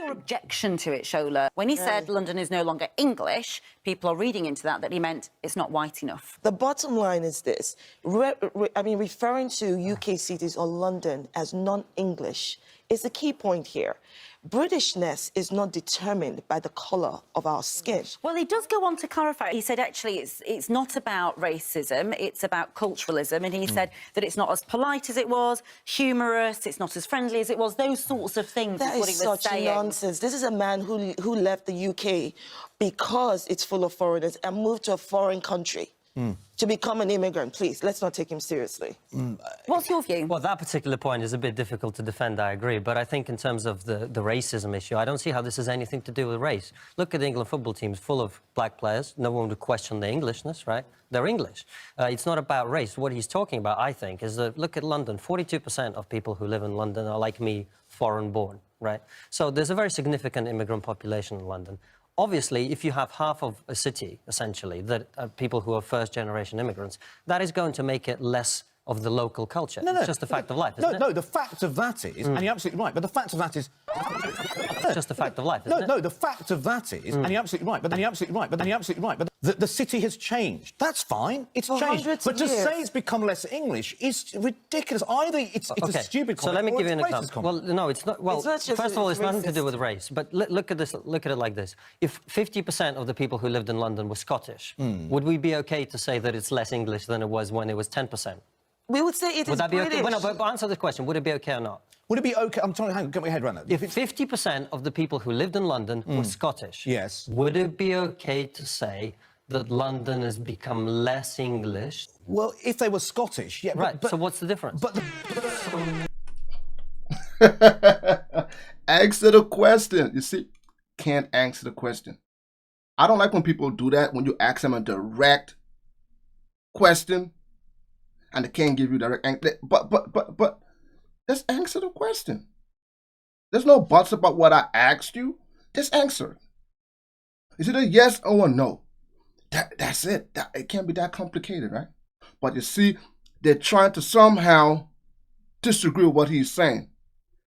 your objection to it, Shola? When he said London is no longer English, people are reading into that he meant it's not white enough. The bottom line is this. Referring to UK cities or London as non-English is the key point here. Britishness is not determined by the colour of our skin. Well, he does go on to clarify. He said, actually, it's not about racism, it's about culturalism. And he said that it's not as polite as it was, humorous, it's not as friendly as it was. Those sorts of things That is what is he was such saying. nonsense. This is a man who left the UK because it's full of foreigners and moved to a foreign country to become an immigrant. Please, let's not take him seriously. What's your view? Well, that particular point is a bit difficult to defend, I agree. But I think in terms of the racism issue, I don't see how this has anything to do with race. Look at the England football teams full of black players. No one would question their Englishness, right? They're English. It's not about race. What he's talking about, I think, is that, look at London. 42% of people who live in London are, like me, foreign-born, right? So there's a very significant immigrant population in London. Obviously, if you have half of a city, essentially, that are people who are first-generation immigrants, that is going to make it less of the local culture. It's just a fact of life, isn't it? No, the fact of that is, and you're absolutely right, but the fact of that is... It's just a fact of life, isn't it? No, the fact of that is, and you're absolutely right, but then you're absolutely right, but then you're absolutely right, but the city has changed. That's fine, it's changed. But to say it's become less English is ridiculous. Either it's a stupid comment, so let me or give you it's an a racist example. comment. Well, no, it's not. Well, It's not just first of all, it's nothing to racist. do with race. But look at this. Look at it like this: if 50% of the people who lived in London were Scottish, would we be okay to say that it's less English than it was when it was 10%? We would say it Would is that be British. okay? Well, no, but answer the question: would it be okay or not? Would it be okay? I'm trying to get my head around that. If 50% of the people who lived in London were Scottish, Yes. would it be okay to say that London has become less English? Well, if they were Scottish, yeah. Right. But, so what's the difference? but Answer the question. You see, can't answer the question. I don't like when people do that, when you ask them a direct question and they can't give you direct answer. But just answer the question. There's no buts about what I asked you. Just answer it. Is it a yes or a no? That's it. It can't be that complicated, right? But you see, they're trying to somehow disagree with what he's saying.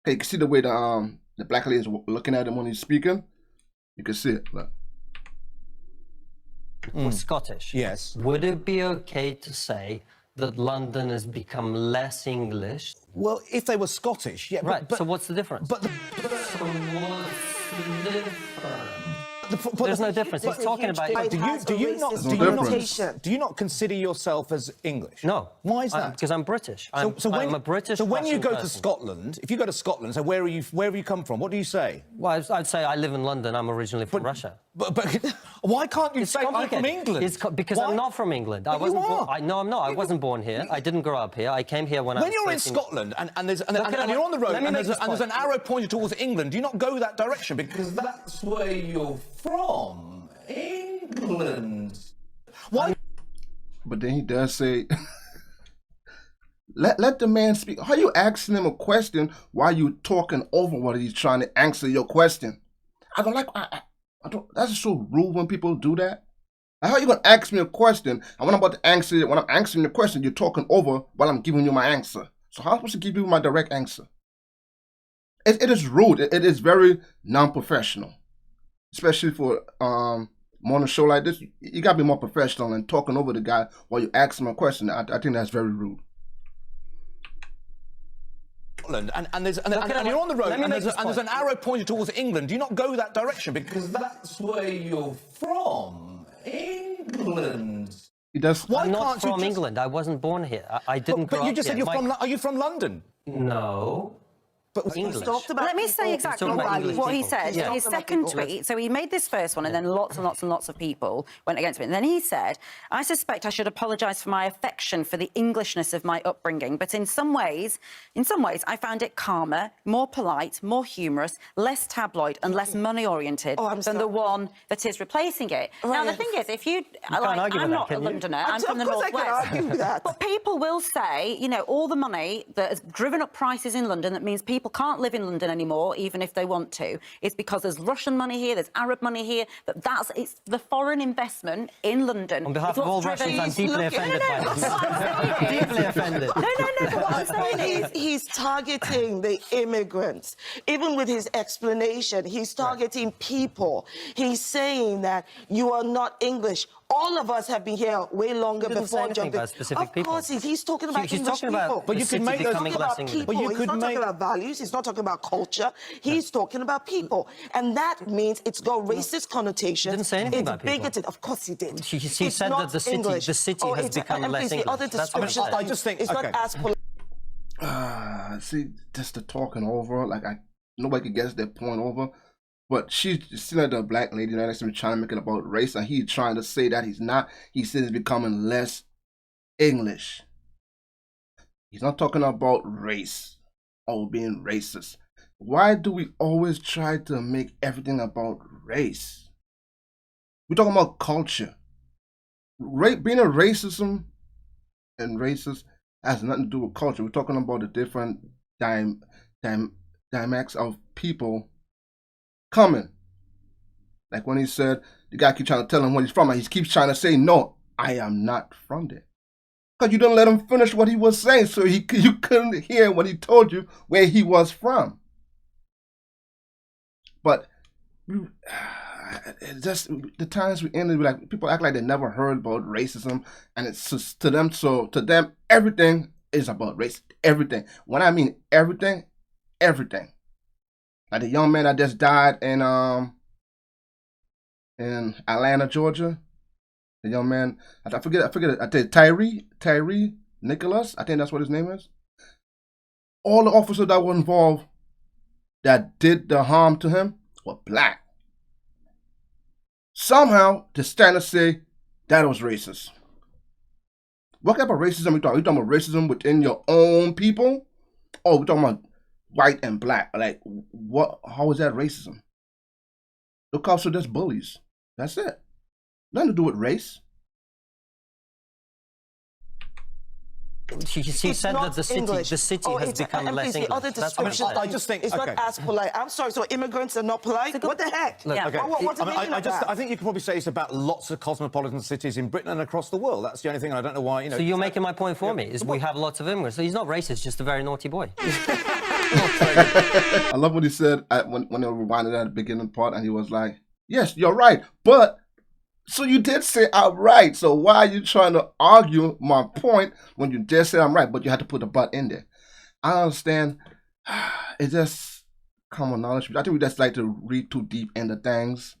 Okay, you can see the way the black lady is looking at him when he's speaking. You can see it. Look. Were Scottish. Yes. Would it be okay to say that London has become less English? well, if they were Scottish, yeah. Right. But, So what's the difference? but the, There's no difference. He's talking about. do you not consider yourself as English? No. Why is that? Because I'm British. I'm a British. So when you Russian go to person. Scotland, if you go to Scotland, so where have you come from? What do you say? Well, I'd say I live in London. I'm originally from Russia. But why can't you say I'm from complicated. England? Because Why? I'm not from England. I But wasn't. you are. No, I'm not. I wasn't born here. I didn't grow up here. I came here when I was When you're in 13. Scotland and at you're on the road let me and make there's this an point. arrow pointed towards England, do you not go that direction because that's where you're from, England? Why? But then he does say, let the man speak. How you asking him a question while you talking over what he's trying to answer your question? I don't like. I don't. That's so rude when people do that. Like, how you gonna ask me a question and when I'm about to answer it, when I'm answering the question, you're talking over while I'm giving you my answer. So how am I supposed to give you my direct answer? It is rude. It is very non-professional, especially for on a show like this. You gotta be more professional and talking over the guy while you ask him a question. I think that's very rude. And you're on the road and there's an arrow pointed towards England, do you not go that direction because that's where you're from, England? He does. Why I'm not can't you from just... England. I wasn't born here. I didn't grow But you up just said here. are you from London? No. But English. Let me say exactly talking about English what he people. said in his second tweet. So he made this first one, and then lots and lots and lots of people went against him. And then he said, I suspect I should apologise for my affection for the Englishness of my upbringing, but in some ways, I found it calmer, more polite, more humorous, less tabloid and less money-oriented than the one that is replacing it. Now, the thing is, if you... I'm not a Londoner, I'm from the Northwest. But people will say, you know, all the money that has driven up prices in London, that means people people can't live in London anymore, even if they want to, is because there's Russian money here, there's Arab money here. It's the foreign investment in London. On behalf of all Russians, I'm deeply offended by this. Deeply offended. No, but what I'm saying is... He's targeting the immigrants. Even with his explanation, he's targeting people. He's saying that you are not English. All of us have been here way longer before John. Of course, he's talking about English people. But you could make those talking about people. He's not talking about values. He's not talking about culture. He's talking about people, and that means it's got racist connotations. Didn't say anything about people. It's bigoted. Of course, he did. He said that the city has become less English. The other description. I just think it's not as polite. See, just the talking over, like nobody can get their point over. But she's still like the black lady next to me trying to make it about race, and he's trying to say that he's not. He says it's becoming less English. He's not talking about race or being racist. Why do we always try to make everything about race? We're talking about culture. Being a racism and racist has nothing to do with culture. We're talking about the different dynamics of people coming. Like when he said, the guy keeps trying to tell him where he's from, and he keeps trying to say, no, I am not from there. Because you didn't let him finish what he was saying, so you couldn't hear what he told you where he was from. But just the times we ended, like people act like they never heard about racism, and it's just, to them everything is about race. Everything. When I mean everything, everything. Like the young man that just died in Atlanta, Georgia. The young man, I forget it. I think Tyree Nicholas. I think that's what his name is. All the officers that were involved that did the harm to him were black. Somehow, the standards say that was racist. What type of racism are we talking? Are we talking about racism within your own people? Or are we talking about white and black? Like, what? How is that racism? The cops are just bullies. That's it. Nothing to do with race. She said that the city has become less English. The other description, I just think it's not as polite. I'm sorry, so immigrants are not polite? What the heck? Look, okay. What's the meaning of that? I think you could probably say it's about lots of cosmopolitan cities in Britain and across the world. That's the only thing. I don't know why. You know. So you're making my point for me, is we have lots of immigrants. So he's not racist, just a very naughty boy. I love what he said when they were rewinding at the beginning part, and he was like, yes, you're right, but... So you did say I'm right. So why are you trying to argue my point when you just said I'm right, but you had to put a but in there? I understand. It's just common knowledge. I think we just like to read too deep into things,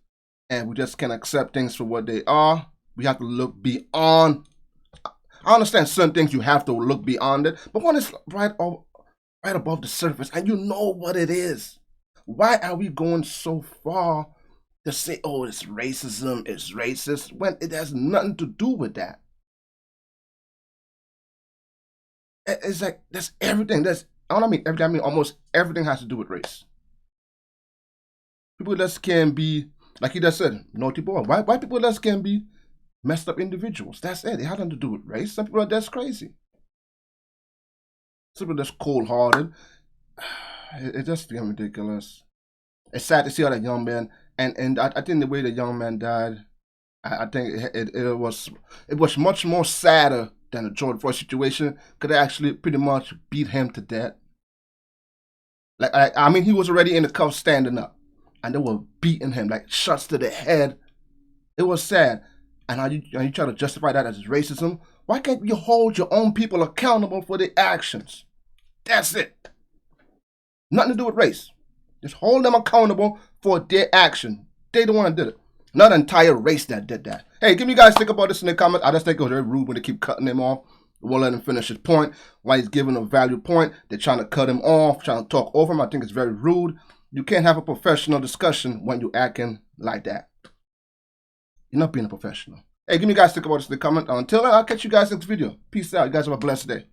and we just can't accept things for what they are. We have to look beyond. I understand certain things you have to look beyond it, but when it's right above the surface, and you know what it is, why are we going so far to say, oh, it's racism, it's racist, when it has nothing to do with that? It's like, that's everything. I don't mean everything, I mean almost everything has to do with race. People just can be, like he just said, naughty boy. White people just can be messed up individuals. That's it. It has nothing to do with race. Some people are just crazy. Some people are just cold-hearted. It just became ridiculous. It's sad to see how that young man, and I think the way the young man died, I think it was much more sadder than the George Floyd situation, because they actually pretty much beat him to death. Like I mean, he was already in the cuffs standing up, and they were beating him like shots to the head. It was sad. And you try to justify that as racism? Why can't you hold your own people accountable for their actions? That's it. Nothing to do with race. Just hold them accountable for their action. They the one that did it. Not an entire race that did that. Hey, give me guys think about this in the comments. I just think it was very rude when they keep cutting him off. We won't let him finish his point. While he's giving a value point, they're trying to cut him off, trying to talk over him. I think it's very rude. You can't have a professional discussion when you're acting like that. You're not being a professional. Hey, give me guys think about this in the comment. Until then, I'll catch you guys next video. Peace out. You guys have a blessed day.